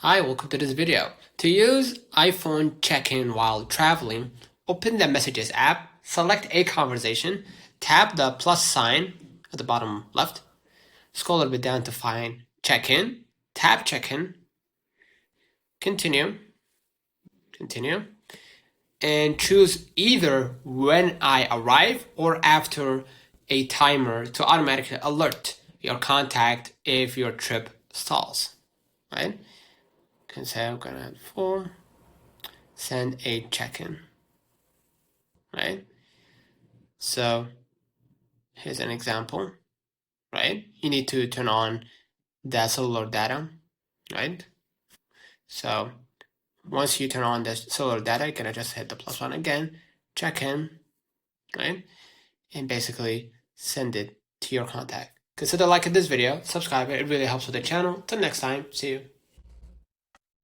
Hi, welcome to this video. To use iPhone check-in while traveling, open the Messages app, select a conversation, tap the plus sign at the bottom left, scroll a little bit down to find check-in, tap check-in, continue, and choose either when I arrive or after a timer to automatically alert your contact if your trip stalls, right? Can say I'm gonna add form, send a check-in, right? So here's an example, right? You need to turn on the cellular data, right? So once you turn on the cellular data, you're gonna just hit the plus one again, check in, right? And basically send it to your contact. Consider liking this video, subscribe, it really helps with the channel. Till next time, see you.